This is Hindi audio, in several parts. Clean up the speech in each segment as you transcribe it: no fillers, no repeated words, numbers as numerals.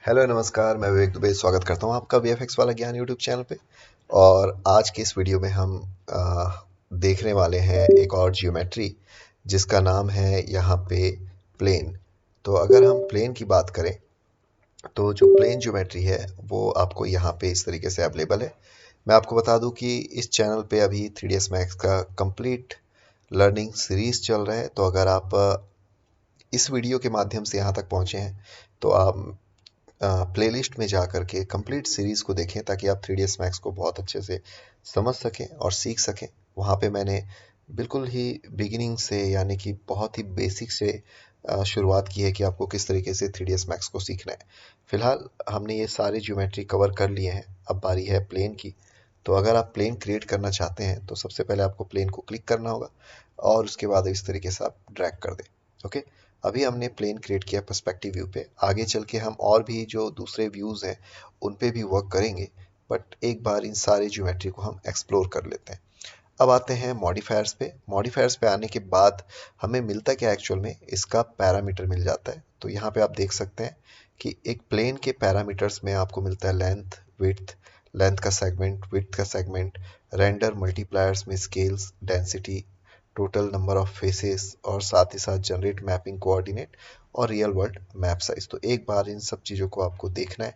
हेलो नमस्कार, मैं विवेक दुबे स्वागत करता हूँ आपका वीएफएक्स वाला ज्ञान यूट्यूब चैनल पे। और आज के इस वीडियो में हम देखने वाले हैं एक और जियोमेट्री जिसका नाम है यहाँ पे प्लेन। तो अगर हम प्लेन की बात करें तो जो प्लेन ज्योमेट्री है वो आपको यहाँ पे इस तरीके से अवेलेबल है। मैं आपको बता दूं कि इस चैनल पे अभी 3ds मैक्स का कंप्लीट लर्निंग सीरीज चल रहा है। तो अगर आप इस वीडियो के माध्यम से यहाँ तक पहुँचे हैं तो आप प्लेलिस्ट में जा कर के कंप्लीट सीरीज़ को देखें ताकि आप 3ds मैक्स को बहुत अच्छे से समझ सकें और सीख सकें। वहाँ पे मैंने बिल्कुल ही बिगिनिंग से यानी कि बहुत ही बेसिक से शुरुआत की है कि आपको किस तरीके से 3ds मैक्स को सीखना है। फिलहाल हमने ये सारे ज्योमेट्री कवर कर लिए हैं, अब बारी है प्लेन की। तो अगर आप प्लेन क्रिएट करना चाहते हैं तो सबसे पहले आपको प्लेन को क्लिक करना होगा और उसके बाद इस तरीके से आप ड्रैग कर दें। ओके, अभी हमने प्लेन क्रिएट किया पर्सपेक्टिव व्यू पे। आगे चल के हम और भी जो दूसरे व्यूज़ हैं उन पे भी वर्क करेंगे, बट एक बार इन सारे ज्योमेट्री को हम एक्सप्लोर कर लेते हैं। अब आते हैं मॉडिफायर्स पे। मॉडिफायर्स पे आने के बाद हमें मिलता क्या एक्चुअल में, इसका पैरामीटर मिल जाता है। तो यहाँ पे आप देख सकते हैं कि एक प्लेन के पैरामीटर्स में आपको मिलता है लेंथ, विड्थ, लेंथ का सेगमेंट, विड्थ का सेगमेंट, रेंडर मल्टीप्लायर्स में scales, density, total number of faces और साथ ही साथ जनरेट मैपिंग कोऑर्डिनेट और रियल वर्ल्ड मैप साइज। तो एक बार इन सब चीज़ों को आपको देखना है,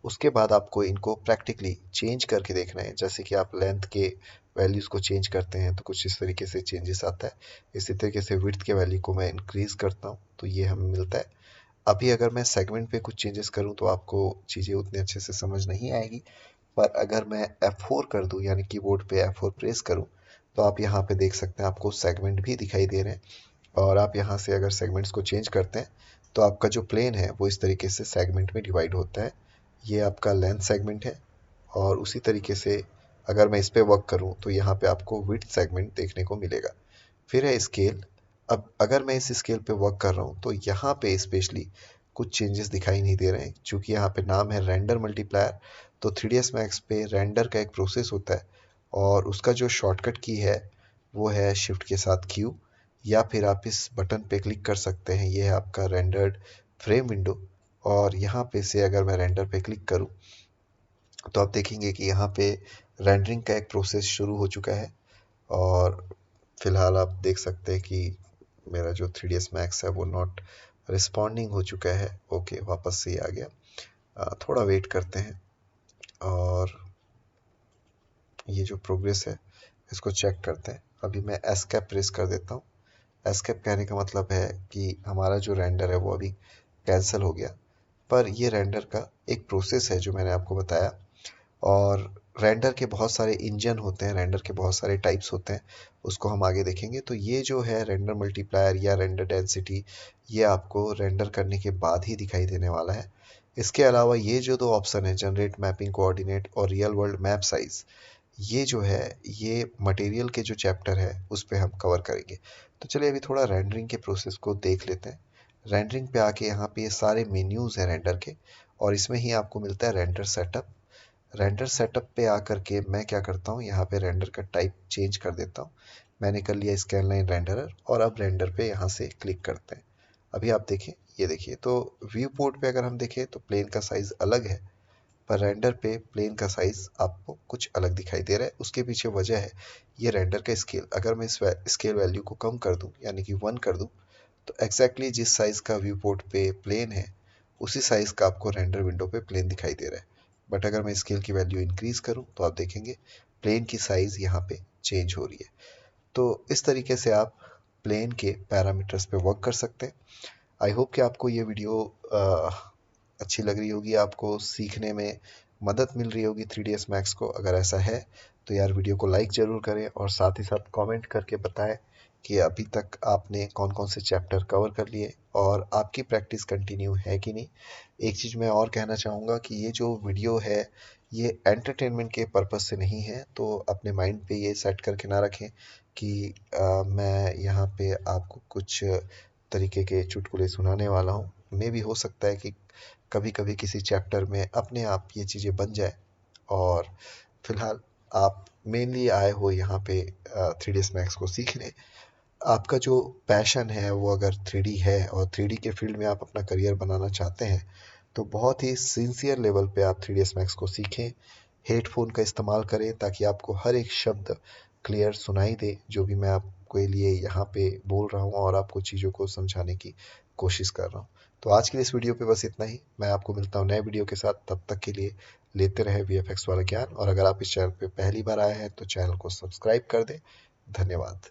उसके बाद आपको इनको प्रैक्टिकली चेंज करके देखना है। जैसे कि आप लेंथ के वैल्यूज़ को चेंज करते हैं तो कुछ इस तरीके से चेंजेस आता है। इसी तरीके से विड्थ के वैल्यू को मैं इंक्रीज़ करता हूँ तो ये हमें मिलता है। अभी अगर मैं सेगमेंट पे कुछ चेंजेस करूँ तो आपको चीज़ें उतने अच्छे से समझ नहीं आएगी, पर अगर मैं F4 कर दूं यानी कीबोर्ड पे F4 प्रेस करूं तो आप यहाँ पे देख सकते हैं आपको सेगमेंट भी दिखाई दे रहे हैं। और आप यहाँ से अगर सेगमेंट्स को चेंज करते हैं तो आपका जो प्लेन है वो इस तरीके से सेगमेंट में डिवाइड होता है। ये आपका लेंथ सेगमेंट है। और उसी तरीके से अगर मैं इस पे वर्क करूं तो यहाँ पे आपको विड्थ सेगमेंट देखने को मिलेगा। फिर है स्केल। अब अगर मैं इस स्केल पे वर्क कर रहा हूँ तो यहाँ पे स्पेशली कुछ चेंजेस दिखाई नहीं दे रहे हैं, क्योंकि यहाँ पे नाम है रेंडर मल्टीप्लायर। तो 3ds मैक्स पे रेंडर का एक प्रोसेस होता है और उसका जो शॉर्टकट की है वो है शिफ्ट के साथ क्यू, या फिर आप इस बटन पे क्लिक कर सकते हैं। ये है आपका रेंडर्ड फ्रेम विंडो। और यहाँ पे से अगर मैं रेंडर पे क्लिक करूँ तो आप देखेंगे कि यहाँ पे रेंडरिंग का एक प्रोसेस शुरू हो चुका है। और फिलहाल आप देख सकते हैं कि मेरा जो 3ds मैक्स है वो नॉट रिस्पॉन्डिंग हो चुका है। ओके, वापस से ही आ गया। थोड़ा वेट करते हैं और ये जो प्रोग्रेस है इसको चेक करते हैं। अभी मैं एस्केप प्रेस कर देता हूँ। एस्केप कहने का मतलब है कि हमारा जो रेंडर है वो अभी कैंसिल हो गया। पर ये रेंडर का एक प्रोसेस है जो मैंने आपको बताया। और रेंडर के बहुत सारे इंजन होते हैं, रेंडर के बहुत सारे टाइप्स होते हैं, उसको हम आगे देखेंगे। तो ये जो है रेंडर मल्टीप्लायर या रेंडर डेंसिटी, ये आपको रेंडर करने के बाद ही दिखाई देने वाला है। इसके अलावा ये जो दो ऑप्शन है, जनरेट मैपिंग कोऑर्डिनेट और रियल वर्ल्ड मैप साइज, ये जो है ये मटेरियल के जो चैप्टर है उस पे हम कवर करेंगे। तो चलिए अभी थोड़ा रेंडरिंग के प्रोसेस को देख लेते हैं। रेंडरिंग पे आके यहाँ पे ये सारे मेन्यूज़ हैं रेंडर के, और इसमें ही आपको मिलता है रेंडर सेटअप। रेंडर सेटअप पे आकर के मैं क्या करता हूँ, यहाँ पे रेंडर का टाइप चेंज कर देता हूँ। मैंने कर लिया स्कैन लाइन रेंडरर और अब रेंडर पे यहाँ से क्लिक करते हैं। अभी आप देखें, ये देखिए, तो व्यू पोर्ट पे अगर हम देखें तो प्लेन का साइज़ अलग है, पर रेंडर पे प्लेन का साइज़ आपको कुछ अलग दिखाई दे रहा है। उसके पीछे वजह है ये रेंडर का स्केल। अगर मैं इस स्केल वैल्यू को कम कर दूँ यानी कि 1 कर दूँ तो एग्जैक्टली जिस साइज़ का व्यू पोर्ट पे प्लेन है उसी साइज़ का आपको रेंडर विंडो पे प्लेन दिखाई दे रहा है। बट अगर मैं स्केल की वैल्यू इंक्रीज़ करूँ तो आप देखेंगे प्लेन की साइज़ यहाँ पे चेंज हो रही है। तो इस तरीके से आप प्लेन के पैरामीटर्स पे वर्क कर सकते हैं। आई होप कि आपको ये वीडियो अच्छी लग रही होगी, आपको सीखने में मदद मिल रही होगी 3ds मैक्स को। अगर ऐसा है तो यार वीडियो को लाइक ज़रूर करें और साथ ही साथ कमेंट करके बताएं कि अभी तक आपने कौन कौन से चैप्टर कवर कर लिए और आपकी प्रैक्टिस कंटिन्यू है कि नहीं। एक चीज़ मैं और कहना चाहूँगा कि ये जो वीडियो है ये एंटरटेनमेंट के पर्पज़ से नहीं है, तो अपने माइंड पे ये सेट करके ना रखें कि मैं यहाँ पे आपको कुछ तरीके के चुटकुले सुनाने वाला हूँ। मे भी हो सकता है कि कभी कभी किसी चैप्टर में अपने आप ये चीज़ें बन जाए। और फिलहाल आप मेनली आए हो यहाँ पे 3ds मैक्स को सीखने। आपका जो पैशन है वो अगर 3D है और 3D के फील्ड में आप अपना करियर बनाना चाहते हैं तो बहुत ही सिंसियर लेवल पे आप 3ds Max को सीखें। हेडफोन का इस्तेमाल करें ताकि आपको हर एक शब्द क्लियर सुनाई दे जो भी मैं आपके लिए यहाँ पे बोल रहा हूँ और आपको चीज़ों को समझाने की कोशिश कर रहा हूँ। तो आज के लिए इस वीडियो पे बस इतना ही। मैं आपको मिलता हूँ नए वीडियो के साथ। तब तक के लिए लेते रहे VFX वाला ज्ञान, और अगर आप इस चैनल पे पहली बार आए हैं तो चैनल को सब्सक्राइब कर दें। धन्यवाद।